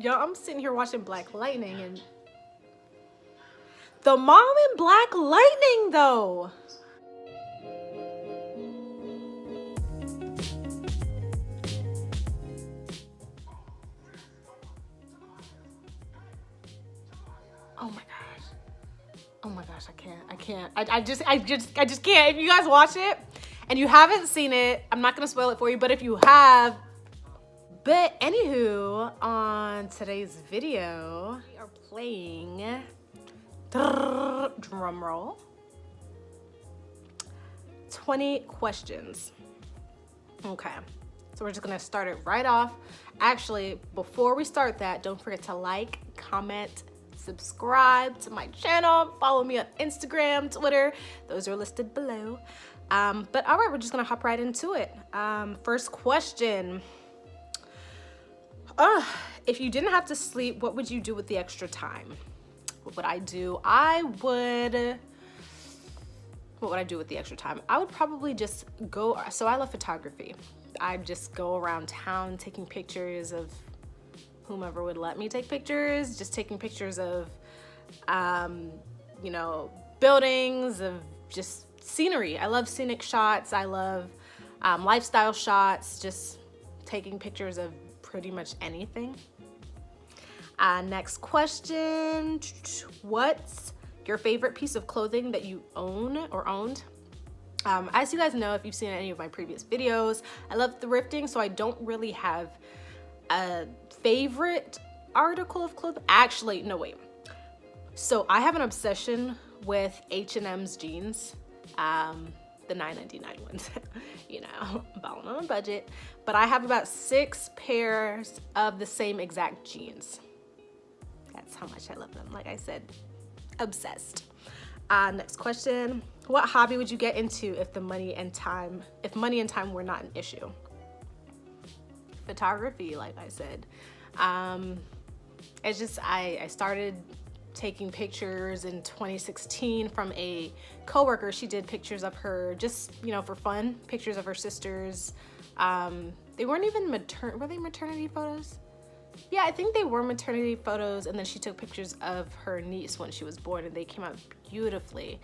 Yo, I'm sitting here watching Black Lightning and the mom in Black Lightning though. Oh my gosh. Oh my gosh, I can't. I just can't. If you guys watch it and you haven't seen it, I'm not gonna spoil it for you, but if you have, but anywho, on today's video, we are playing, drum roll, 20 questions. Okay, so we're just gonna start it right off. Actually, before we start that, don't forget to like, comment, subscribe to my channel, follow me on Instagram, Twitter, those are listed below. But all right, we're just gonna hop right into it. First question. If you didn't have to sleep, what would you do with the extra time? What would I do? What would I do with the extra time? I would probably just go, so I love photography. I'd just go around town taking pictures of whomever would let me take pictures, just taking pictures of, buildings, of just scenery. I love scenic shots. I love lifestyle shots, just taking pictures of pretty much anything. Next question. What's your favorite piece of clothing that you own or owned? As you guys know, if you've seen any of my previous videos, I love thrifting, so I don't really have a favorite article of clothing. Actually, no, wait. So I have an obsession with H&M's jeans, the $9.99 ones. Balling on a budget. But I have about 6 pairs of the same exact jeans. That's how much I love them. Like I said, obsessed. Next question. What hobby would you get into if money and time were not an issue? Photography, like I said. It's just, I started taking pictures in 2016 from a coworker. She did pictures of her just, for fun, pictures of her sisters. They weren't even were they maternity photos? Yeah, I think they were maternity photos, and then she took pictures of her niece when she was born, and they came out beautifully.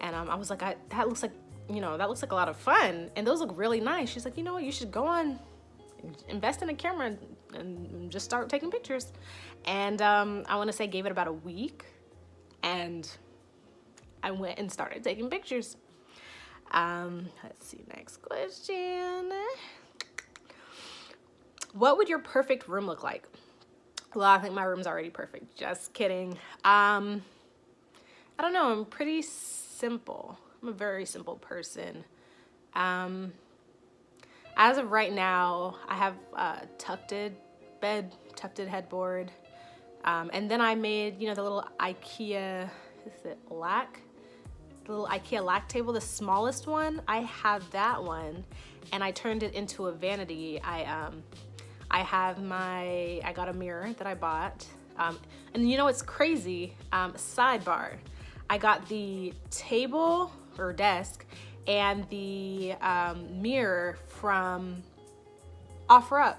And I was like, that looks like a lot of fun, and those look really nice. She's like, you know what, you should go on, invest in a camera and just start taking pictures. And I want to say gave it about a week, and I went and started taking pictures. Let's see, next question. What would your perfect room look like? Well, I think my room's already perfect. Just kidding. I don't know. I'm pretty simple. I'm a very simple person. As of right now, I have a tufted bed, tufted headboard. And then I made, the little IKEA, the little IKEA lack table, the smallest one. I have that one, and I turned it into a vanity. I got a mirror that I bought. And it's crazy, sidebar. I got the table or desk and the mirror from OfferUp.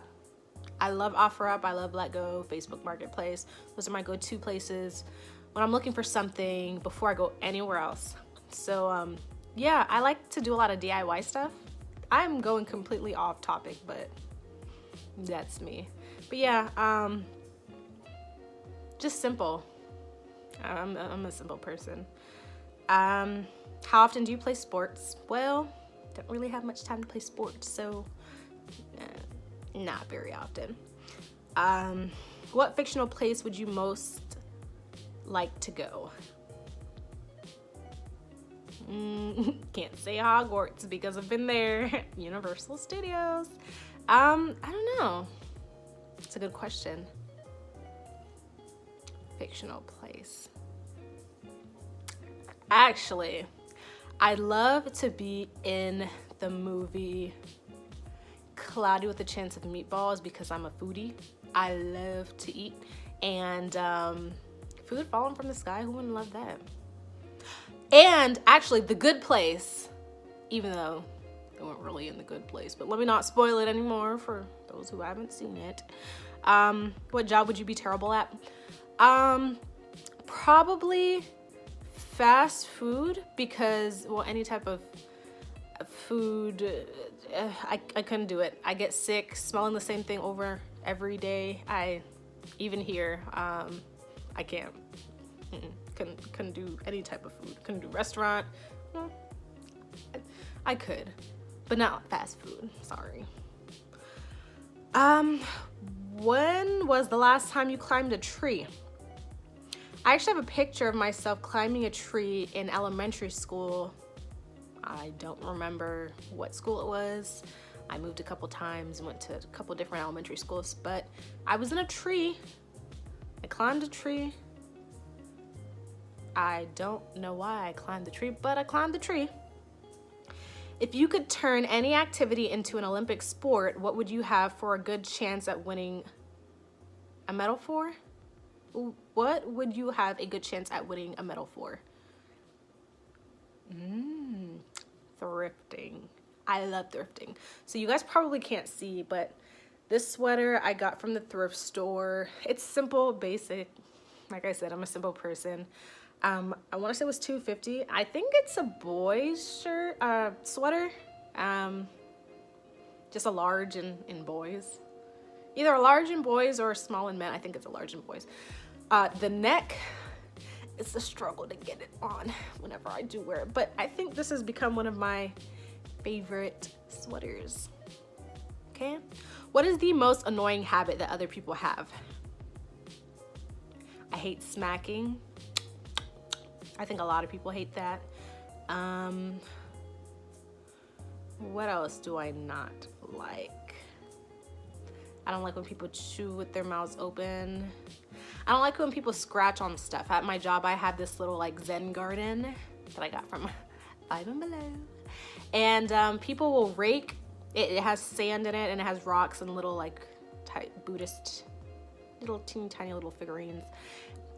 I love OfferUp. I love Letgo, Facebook Marketplace. Those are my go-to places when I'm looking for something before I go anywhere else. So yeah, I like to do a lot of DIY stuff. I'm going completely off topic, but that's me. But yeah, just simple. I'm a simple person. How often do you play sports? Well, don't really have much time to play sports, so not very often. What fictional place would you most like to go? Can't say Hogwarts because I've been there. Universal Studios. I don't know. It's a good question. Fictional place. Actually, I'd love to be in the movie Cloudy with a Chance of Meatballs because I'm a foodie. I love to eat. And food falling from the sky, who wouldn't love that? And actually, The Good Place, even though they weren't really in The Good Place, but let me not spoil it anymore for those who haven't seen it. What job would you be terrible at? Probably fast food, because, well, any type of food, I couldn't do it. I get sick smelling the same thing over every day. Even here, I can't. Couldn't do any type of food. Couldn't do restaurant. Well, I could, but not fast food. Sorry. When was the last time you climbed a tree? I actually have a picture of myself climbing a tree in elementary school. I don't remember what school it was. I moved a couple times and went to a couple different elementary schools, but I was in a tree. I climbed a tree. I don't know why I climbed the tree, but I climbed the tree. If you could turn any activity into an Olympic sport, what would you have for a good chance at winning a medal for? What would you have a good chance at winning a medal for? Thrifting. I love thrifting. So you guys probably can't see, but this sweater I got from the thrift store. It's simple, basic. Like I said, I'm a simple person. I want to say it was $2.50. I think it's a boy's sweater. Just a large in boys. Either a large in boys or a small in men. I think it's a large in boys. The neck, it's a struggle to get it on whenever I do wear it. But I think this has become one of my favorite sweaters. Okay. What is the most annoying habit that other people have? I hate smacking. I think a lot of people hate that. What else do I not like? I don't like when people chew with their mouths open. I don't like when people scratch on stuff. At my job, I have this little like Zen garden that I got from Five and Below. And people will rake. It has sand in it and it has rocks and little like Buddhist, little teeny tiny little figurines.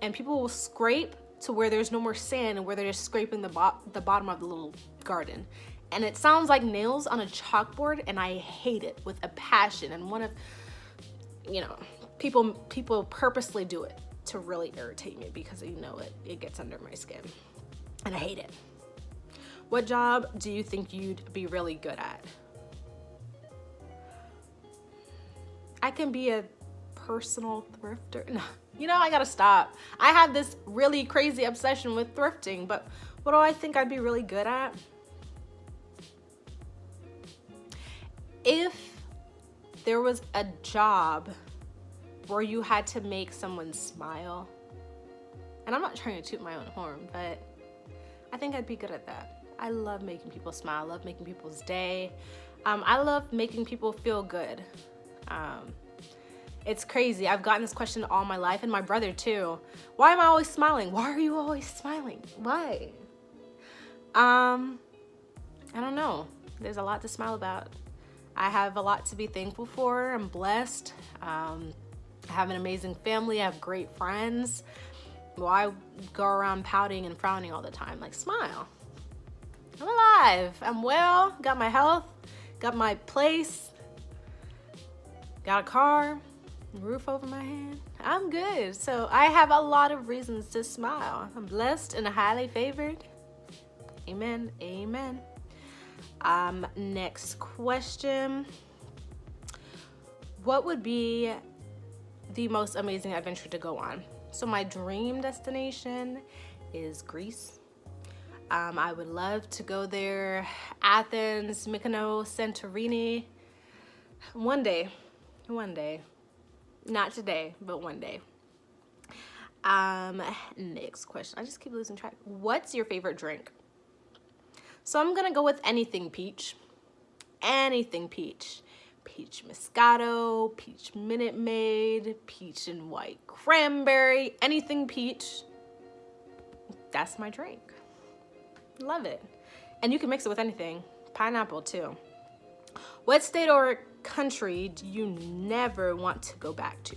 And people will scrape to where there's no more sand and where they're just scraping the bottom of the little garden. And it sounds like nails on a chalkboard, and I hate it with a passion. And one of, people purposely do it to really irritate me because it gets under my skin. And I hate it. What job do you think you'd be really good at? I can be a personal thrifter. No, I gotta stop. I have this really crazy obsession with thrifting, but what do I think I'd be really good at? If there was a job where you had to make someone smile, and I'm not trying to toot my own horn, but I think I'd be good at that. I love making people smile. I love making people's day. I love making people feel good. It's crazy. I've gotten this question all my life, and my brother too. Why am I always smiling? Why are you always smiling? Why? I don't know. There's a lot to smile about. I have a lot to be thankful for. I'm blessed. I have an amazing family. I have great friends. Why go around pouting and frowning all the time? Like, smile. I'm alive. I'm well. Got my health. Got my place. Got a car. Roof over my head. I'm good. So I have a lot of reasons to smile. I'm blessed and highly favored. Amen. Amen. Next question. What would be the most amazing adventure to go on? So my dream destination is Greece. I would love to go there. Athens, Mykonos, Santorini. One day. Not today, but one day. Next question. I just keep losing track. What's your favorite drink? So I'm gonna go with anything peach. Anything peach. Peach Moscato, peach Minute Maid, peach and white cranberry, anything peach. That's my drink. Love it. And you can mix it with anything. Pineapple too. What state or country do you never want to go back to?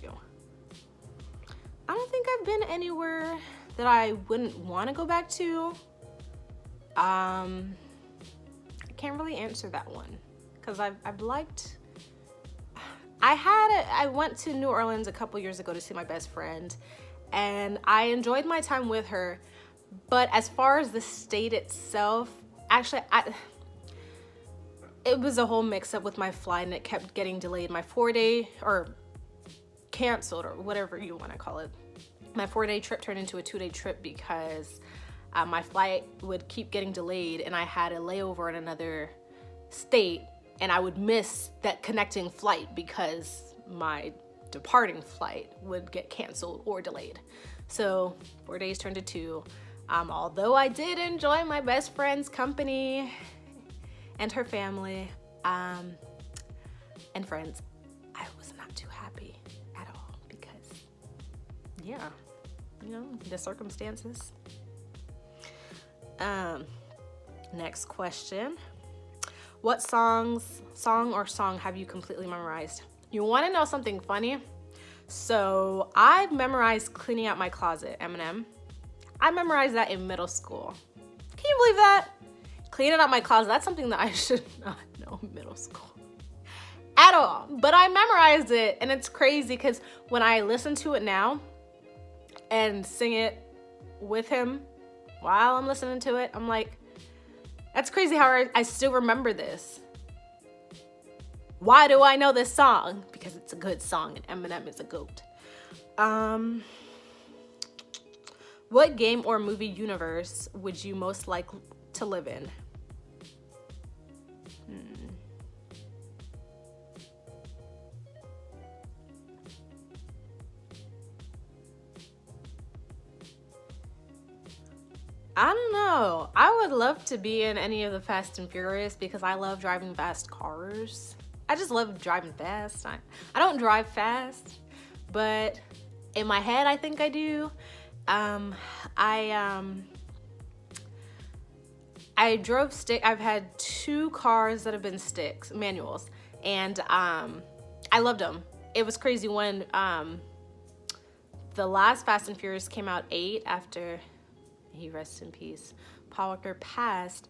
I don't think I've been anywhere that I wouldn't want to go back to. I can't really answer that one because I I went to New Orleans a couple years ago to see my best friend, and I enjoyed my time with her. But as far as the state itself, actually, it was a whole mix-up with my flight, and it kept getting delayed. My 4-day, or canceled, or whatever you want to call it. My 4-day trip turned into a 2-day trip because my flight would keep getting delayed, and I had a layover in another state, and I would miss that connecting flight because my departing flight would get canceled or delayed. So 4 days turned to 2. Although I did enjoy my best friend's company and her family and friends, I was not too happy at all because, yeah, you know, the circumstances. Next question. What song have you completely memorized? You want to know something funny? So I've memorized Cleaning Out My Closet, Eminem. I memorized that in middle school. Can you believe that? Cleaning Out My Closet, that's something that I should not know in middle school at all. But I memorized it, and it's crazy because when I listen to it now and sing it with him while I'm listening to it, I'm like, that's crazy how I still remember this. Why do I know this song? Because it's a good song and Eminem is a GOAT. What game or movie universe would you most like to live in? I don't know. I would love to be in any of the Fast and Furious because I love driving fast cars. I just love driving fast. I don't drive fast, but in my head, I think I do. I drove stick. I've had 2 cars that have been sticks, manuals, and I loved them. It was crazy when the last Fast and Furious came out 8 after he rests in peace, Paul Walker passed.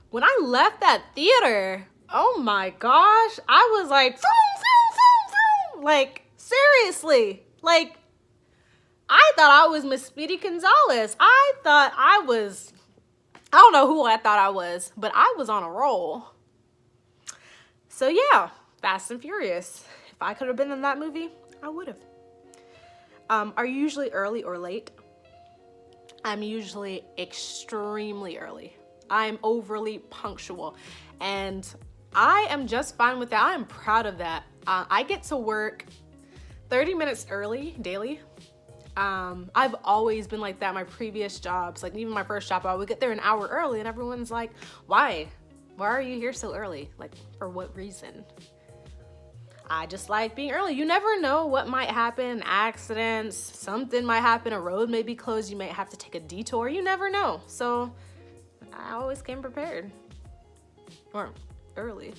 When I left that theater, oh my gosh, I was like, vroom, vroom, vroom, vroom. Like, seriously, like, I thought I was Miss Speedy Gonzalez. I don't know who I thought I was, but I was on a roll. So yeah, Fast and Furious. If I could have been in that movie, I would have. Are you usually early or late? I'm usually extremely early. I'm overly punctual, and I am just fine with that. I'm proud of that. I get to work 30 minutes early daily. I've always been like that. My previous jobs, like even my first job, I would get there an hour early, and everyone's like, why are you here so early? Like, for what reason? I just like being early. You never know what might happen, accidents, something might happen, a road may be closed, you might have to take a detour, you never know. So I always came prepared, or early.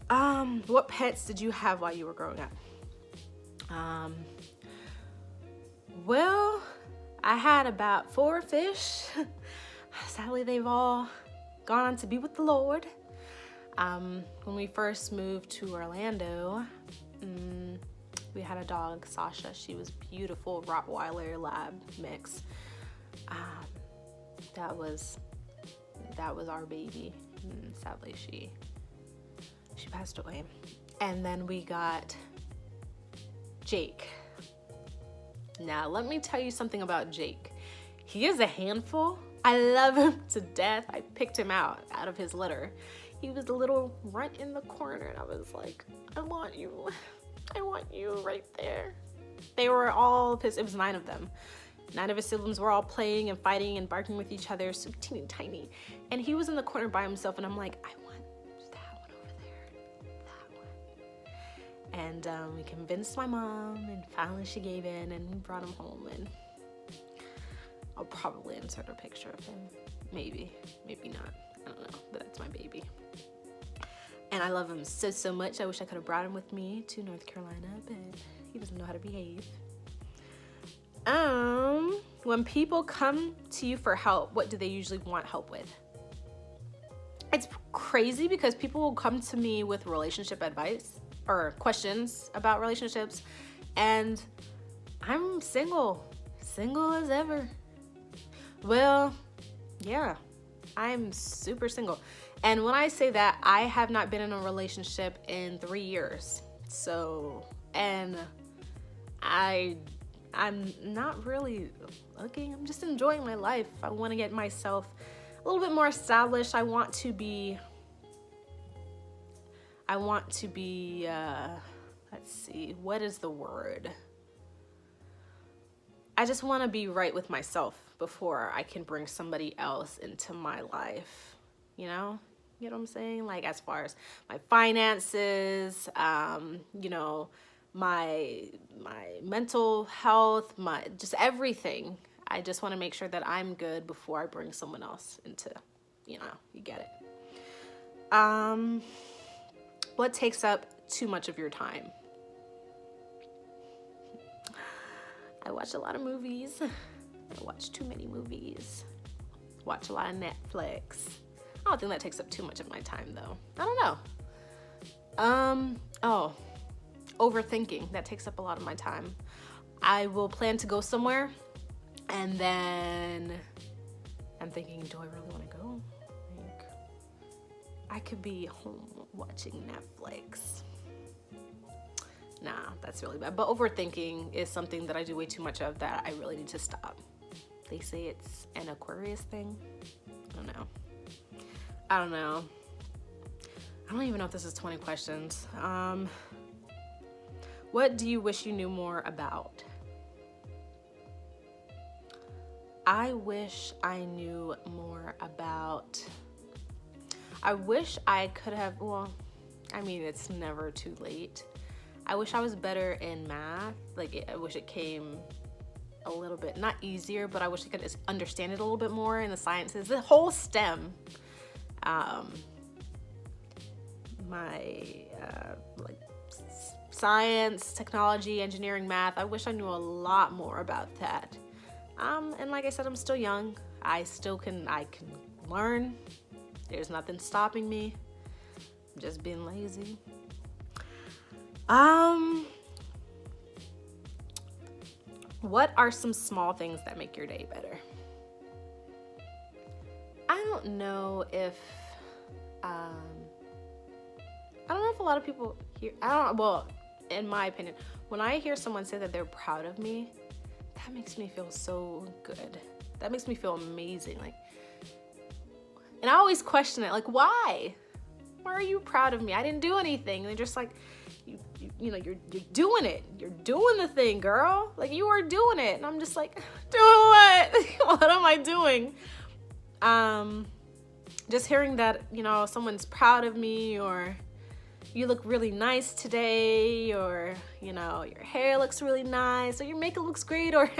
What pets did you have while you were growing up? Well, I had about 4 fish. Sadly, they've all gone on to be with the Lord. When we first moved to Orlando, we had a dog, Sasha. She was beautiful, Rottweiler Lab mix. That was our baby. Sadly, she passed away. And then we got Jake. Now, let me tell you something about Jake. He is a handful. I love him to death. I picked him out of his litter. He was a little runt in the corner, and I was like, I want you right there. They were all it was 9 of them. 9 of his siblings were all playing and fighting and barking with each other, so teeny tiny. And he was in the corner by himself, and I'm like, I want that one over there, that one. And we convinced my mom, and finally she gave in, and we brought him home, and I'll probably insert a picture of him. Maybe not. I don't know, but that's my baby. And I love him so much. I wish I could have brought him with me to North Carolina, but he doesn't know how to behave. When people come to you for help, what do they usually want help with? It's crazy because people will come to me with relationship advice, or questions about relationships, and I'm single as ever. Well, yeah, I'm super single. And when I say that, I have not been in a relationship in 3 years. So, and I'm not really looking. I'm just enjoying my life. I want to get myself a little bit more established. I want to be, let's see, what is the word? I just want to be right with myself before I can bring somebody else into my life. You know what I'm saying? Like, as far as my finances, you know, my mental health, my just everything. I just want to make sure that I'm good before I bring someone else into, you get it. What takes up too much of your time? I watch a lot of movies. I watch too many movies. Watch a lot of Netflix. I don't think that takes up too much of my time, though. I don't know. Overthinking. That takes up a lot of my time. I will plan to go somewhere, and then I'm thinking, do I really want to go? Like, I could be home watching Netflix. Nah, that's really bad. But overthinking is something that I do way too much of that I really need to stop. They say it's an Aquarius thing. I don't know. I don't even know if this is 20 questions. What do you wish you knew more about? I wish I knew more about... I wish I could have... Well, I mean, it's never too late. I wish I was better in math. I wish it came a little bit, not easier, but I wish I could understand it a little bit more in the sciences. The whole STEM. Science, technology, engineering, math. I wish I knew a lot more about that. And like I said, I'm still young. I can learn. There's nothing stopping me. I'm just being lazy. What are some small things that make your day better? I don't know if a lot of people hear, in my opinion, when I hear someone say that they're proud of me, that makes me feel so good. That makes me feel amazing. And I always question it, why? Why are you proud of me? I didn't do anything. And they're just like, you're doing it. You're doing the thing, girl. You are doing it. And I'm just like, doing what? What am I doing? Just hearing that, someone's proud of me, or you look really nice today, or, your hair looks really nice, or your makeup looks great, or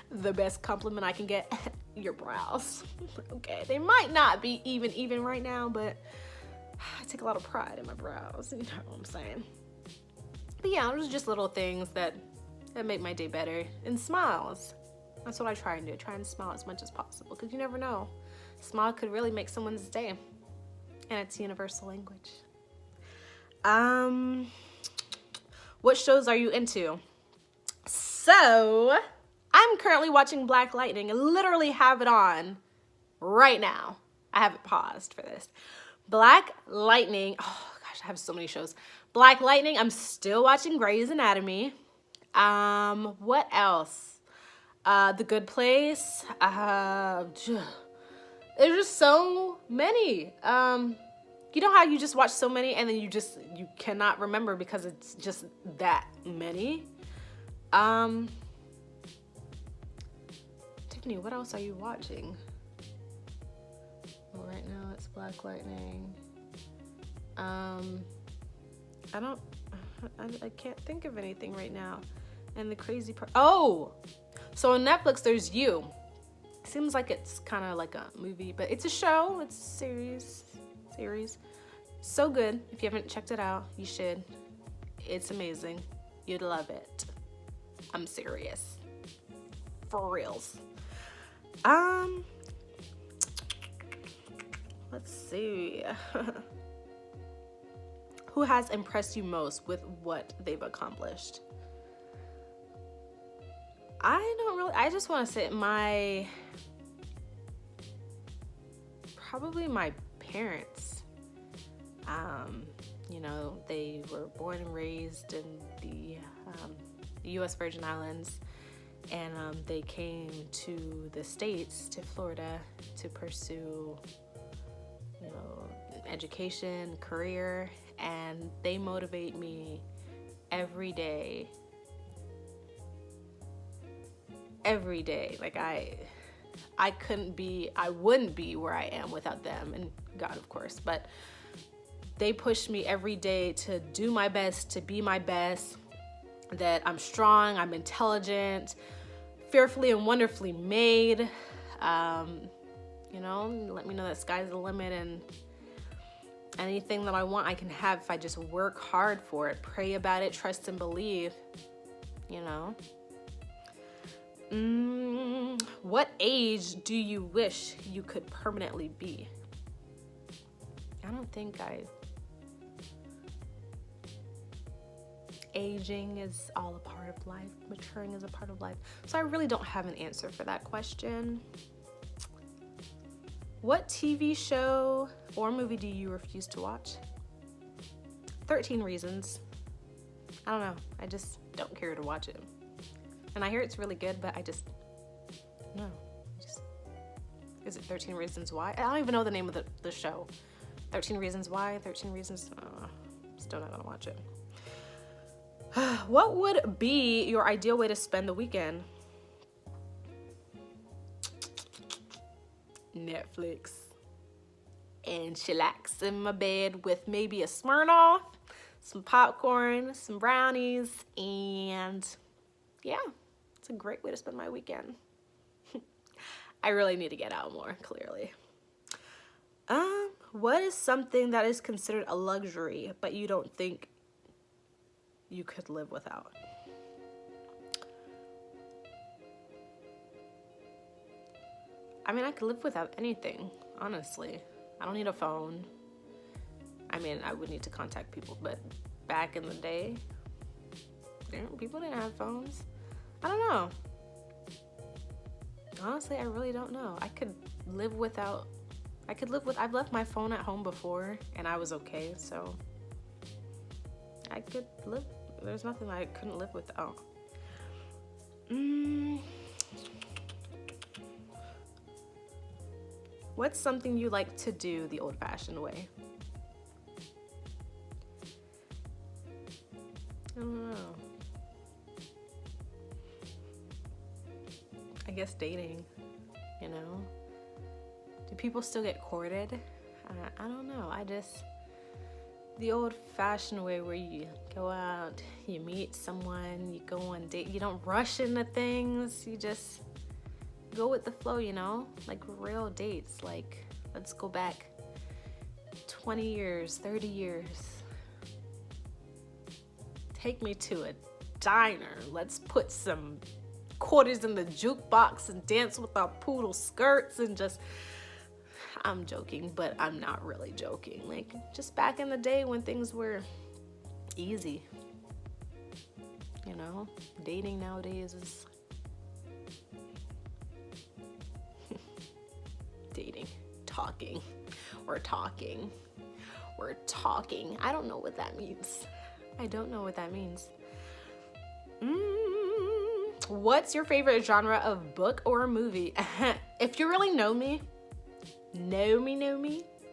the best compliment I can get, your brows. Okay, they might not be even right now, but I take a lot of pride in my brows, you know what I'm saying? But yeah, there's just little things that make my day better. And smiles. That's what I try and do. Try and smile as much as possible, because you never know. Smile could really make someone's day. And it's universal language. What shows are you into? So, I'm currently watching Black Lightning. I literally have it on right now. I have it paused for this. Black Lightning. Oh gosh, I have so many shows. Black Lightning. I'm still watching Grey's Anatomy. What else? The Good Place. There's just so many. You know how you just watch so many and then you cannot remember because it's just that many? Tiffany, what else are you watching? Well, right now it's Black Lightning. I can't think of anything right now. And the crazy part, so on Netflix there's You. Seems like it's kind of like a movie, but it's a show. It's a series. So good. If you haven't checked it out, you should. It's amazing. You'd love it. I'm serious. For reals. Let's see. Who has impressed you most with what they've accomplished? I just want to say probably my parents. You know, they were born and raised in the U.S. Virgin Islands, and they came to the States, to Florida, to pursue, you know, education, career, and they motivate me every day. Like I wouldn't be where I am without them, and God, of course, but they push me every day to do my best, to be my best, that I'm strong, I'm intelligent, fearfully and wonderfully made. You know, let me know that sky's the limit, and anything that I want, I can have if I just work hard for it, pray about it, trust and believe, you know. What age do you wish you could permanently be? I don't think aging is all a part of life. Maturing is a part of life. So I really don't have an answer for that question. What TV show or movie do you refuse to watch? 13 Reasons. I don't know. I just don't care to watch it. And I hear it's really good, but no. Is it 13 Reasons Why? I don't even know the name of the show. 13 Reasons Why, 13 Reasons, still not gonna watch it. What would be your ideal way to spend the weekend? Netflix. And chillax in my bed with maybe a Smirnoff, some popcorn, some brownies, and yeah, it's a great way to spend my weekend. I really need to get out more, clearly. What is something that is considered a luxury, but you don't think you could live without? I mean, I could live without anything, honestly. I don't need a phone. I mean, I would need to contact people, but back in the day, people didn't have phones. I don't know. Honestly, I really don't know. I've left my phone at home before and I was okay, so I could live. There's nothing that I couldn't live without. What's something you like to do the old-fashioned way? I don't know. I guess dating, you know? Do people still get courted? I don't know. The old-fashioned way where you go out, you meet someone, you go on date, you don't rush into things, you just go with the flow, you know? Like real dates, like let's go back 20 years, 30 years. Take me to a diner. Let's put some quarters in the jukebox and dance with our poodle skirts and just... I'm joking, but I'm not really joking. Like, just back in the day when things were easy. You know? Dating nowadays is... dating. Talking. We're talking. I don't know what that means. What's your favorite genre of book or movie? If you really know me,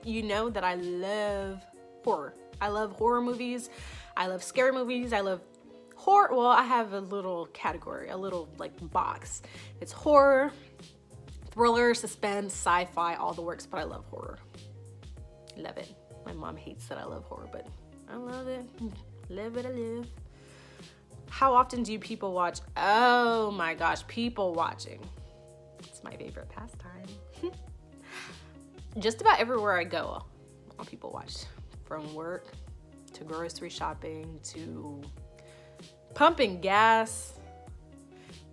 you know that I love horror. I love horror movies. I love scary movies. I love horror. Well, I have a little category, a little like box. It's horror, thriller, suspense, sci-fi, all the works, but I love horror. Love it. My mom hates that I love horror, but I love it. Live it, I live. How often do people watch? Oh my gosh, people watching. It's my favorite pastime. Just about everywhere I go, I'll people watch. From work to grocery shopping to pumping gas.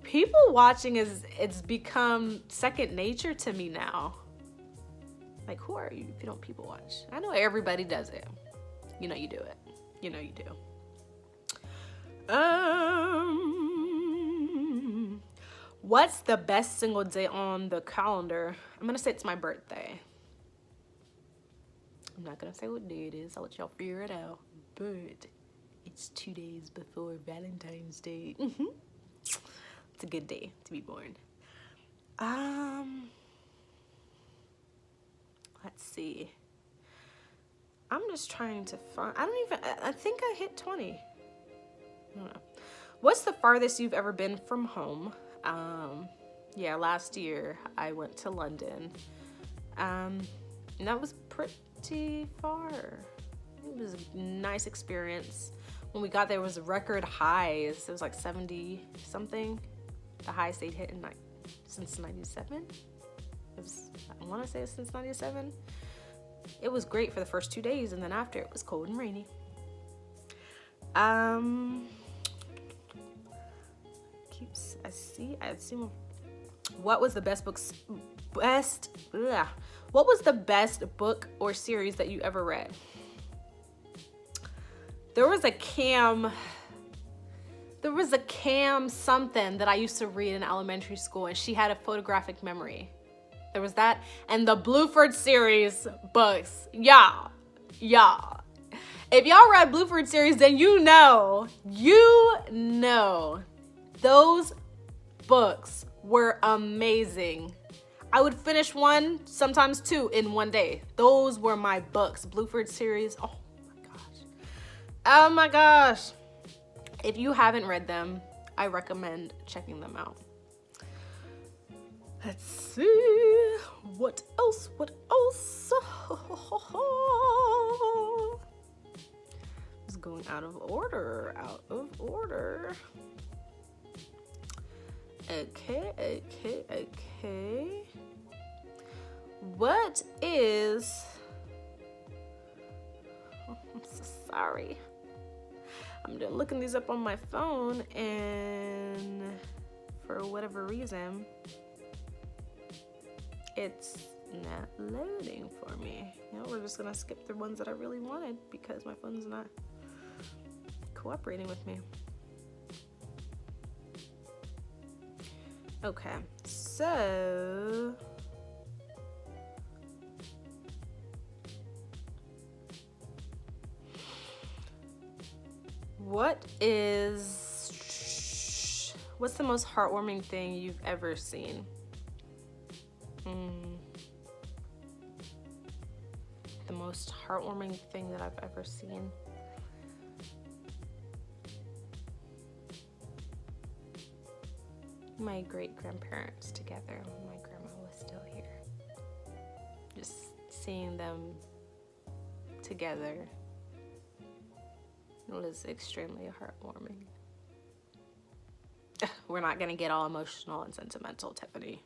People watching it's become second nature to me now. Like, who are you if you don't people watch? I know everybody does it. You know you do it. You know you do. What's the best single day on the calendar? I'm gonna say it's my birthday. I'm not gonna say what day it is. I'll let y'all figure it out. But it's 2 days before Valentine's Day. It's a good day to be born. Let's see. I'm just trying to find, I think I hit 20. I don't know. What's the farthest you've ever been from home? Yeah, last year I went to London. And that was pretty far. It was a nice experience. When we got there, it was record highs. It was like 70 something. The highest they'd hit in since 97. I want to say it's since 97. It was great for the first 2 days, and then after it was cold and rainy. What was the best book or series that you ever read? There was a Cam something that I used to read in elementary school, and she had a photographic memory. There was that, and the Bluford series books. Yeah. If y'all read Bluford series, then you know. Those books were amazing. I would finish one, sometimes two, in one day. Those were my books. Bluford series. Oh my gosh. If you haven't read them, I recommend checking them out. Let's see. What else? It's going out of order. Okay. What is... I'm so sorry. I'm looking these up on my phone, and for whatever reason, it's not loading for me. We're just gonna skip the ones that I really wanted because my phone's not cooperating with me. Okay, so what's the most heartwarming thing you've ever seen? The most heartwarming thing that I've ever seen. My great-grandparents together when my grandma was still here. Just seeing them together, it was extremely heartwarming. We're not gonna get all emotional and sentimental, Tiffany.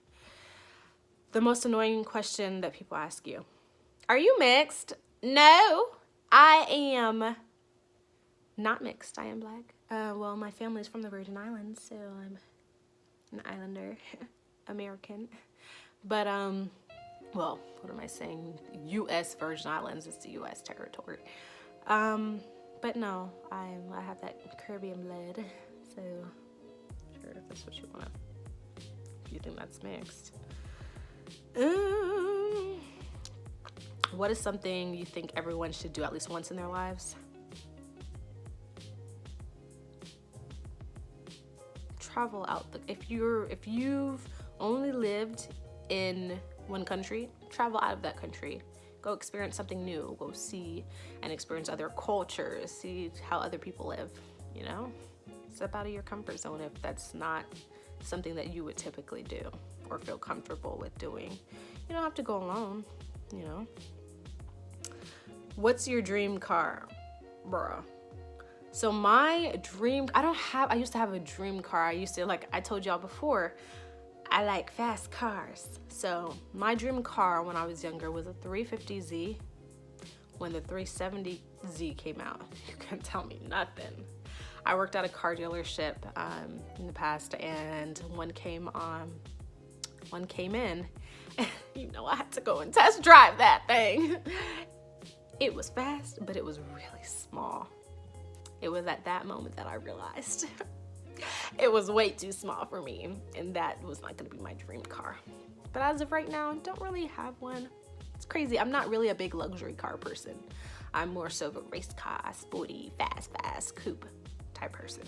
The most annoying question that people ask you. Are you mixed? No, I am not mixed. I am black. Well, my family's from the Virgin Islands, so I'm an islander, American. But, well, what am I saying? U.S. Virgin Islands is the U.S. territory. But no, I have that Caribbean blood, so sure, if that's what you want to, if you think that's mixed. What is something you think everyone should do at least once in their lives? Travel out. If you've only lived in one country, travel out of that country. Go experience something new. Go see and experience other cultures. See how other people live, you know? Step out of your comfort zone if that's not something that you would typically do or feel comfortable with doing. You don't have to go alone, you know? What's your dream car, bruh? So my dream, I used to have a dream car. I told y'all before, I like fast cars. So my dream car when I was younger was a 350Z. When the 370Z came out, you can't tell me nothing. I worked at a car dealership in the past, and one came in, and you know, I had to go and test drive that thing. It was fast, but it was really small. It was at that moment that I realized it was way too small for me, and that was not going to be my dream car. But as of right now, I don't really have one. It's crazy. I'm not really a big luxury car person. I'm more so of a race car, sporty, fast coupe type person.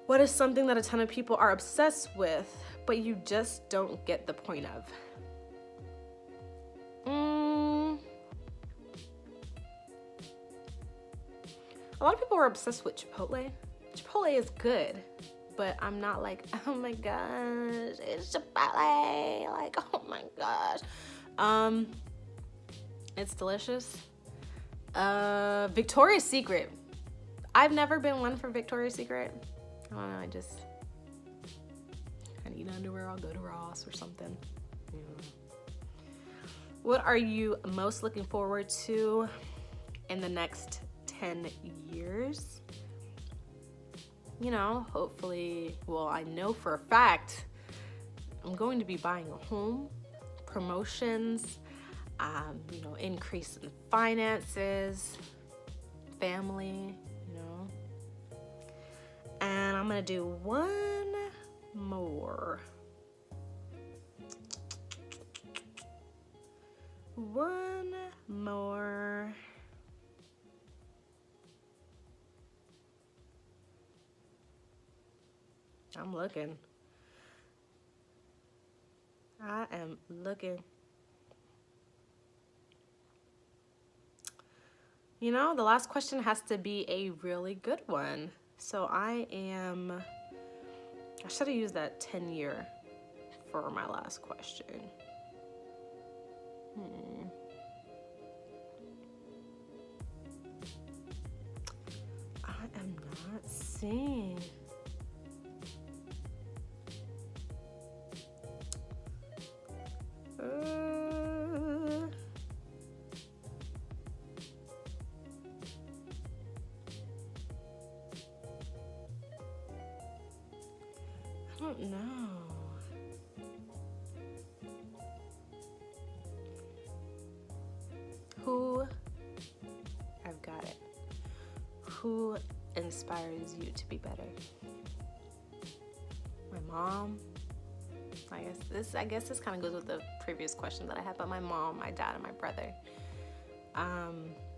What is something that a ton of people are obsessed with, but you just don't get the point of? A lot of people are obsessed with Chipotle. Chipotle is good, but I'm not like, oh my gosh, it's Chipotle. Like, oh my gosh. It's delicious. Victoria's Secret. I've never been one for Victoria's Secret. I don't know, I need underwear, I'll go to Ross or something. Yeah. What are you most looking forward to in the next 10 years? You know, hopefully, well, I know for a fact I'm going to be buying a home, promotions, you know, increase in finances, family, you know. And I'm gonna do one more. One more. I'm looking. I am looking. You know, the last question has to be a really good one. So I should have used that 10-year for my last question. I am not seeing. I don't know. I've got it. Who inspires you to be better? My mom. I guess this kind of goes with the previous question that I had, but my mom, my dad, and my brother.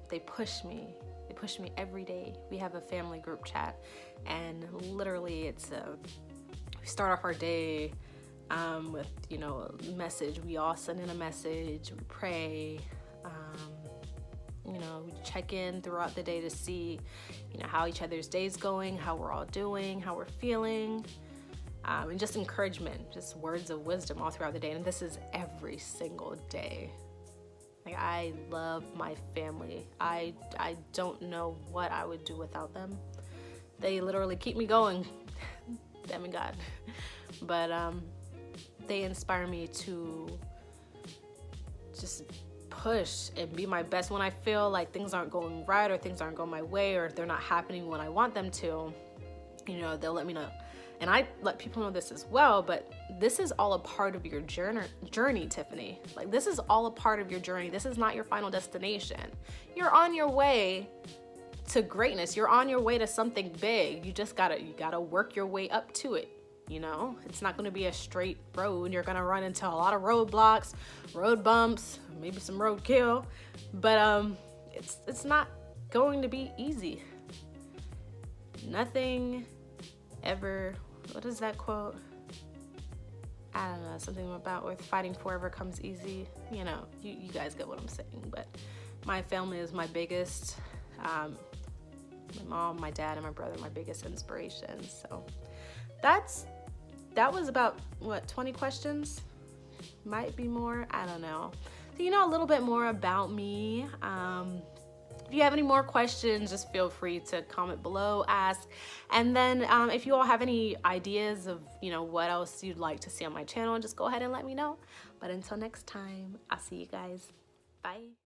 They push me. They push me every day. We have a family group chat, and literally we start off our day with, you know, a message. We all send in a message, we pray, you know, we check in throughout the day to see, you know, how each other's day's going, how we're all doing, how we're feeling, and just encouragement, just words of wisdom all throughout the day. And this is every single day. Like, I love my family. I don't know what I would do without them. They literally keep me going. Damn God. But they inspire me to just push and be my best when I feel like things aren't going right, or things aren't going my way, or they're not happening when I want them to. You know, they'll let me know. And I let people know this as well, but this is all a part of your journey, Tiffany. Like, this is all a part of your journey. This is not your final destination. You're on your way to greatness. You're on your way to something big. You gotta work your way up to it. You know, it's not going to be a straight road. You're going to run into a lot of roadblocks, road bumps, maybe some roadkill, but it's not going to be easy. Nothing ever, what is that quote? I don't know, something about with fighting forever comes easy. You know, you guys get what I'm saying. But my family is my biggest, my mom, my dad, and my brother, my biggest inspirations. So that was about, what, 20 questions? Might be more, I don't know. So you know a little bit more about me. If you have any more questions, just feel free to comment below, ask. And then if you all have any ideas of, you know, what else you'd like to see on my channel, just go ahead and let me know. But until next time, I'll see you guys. Bye.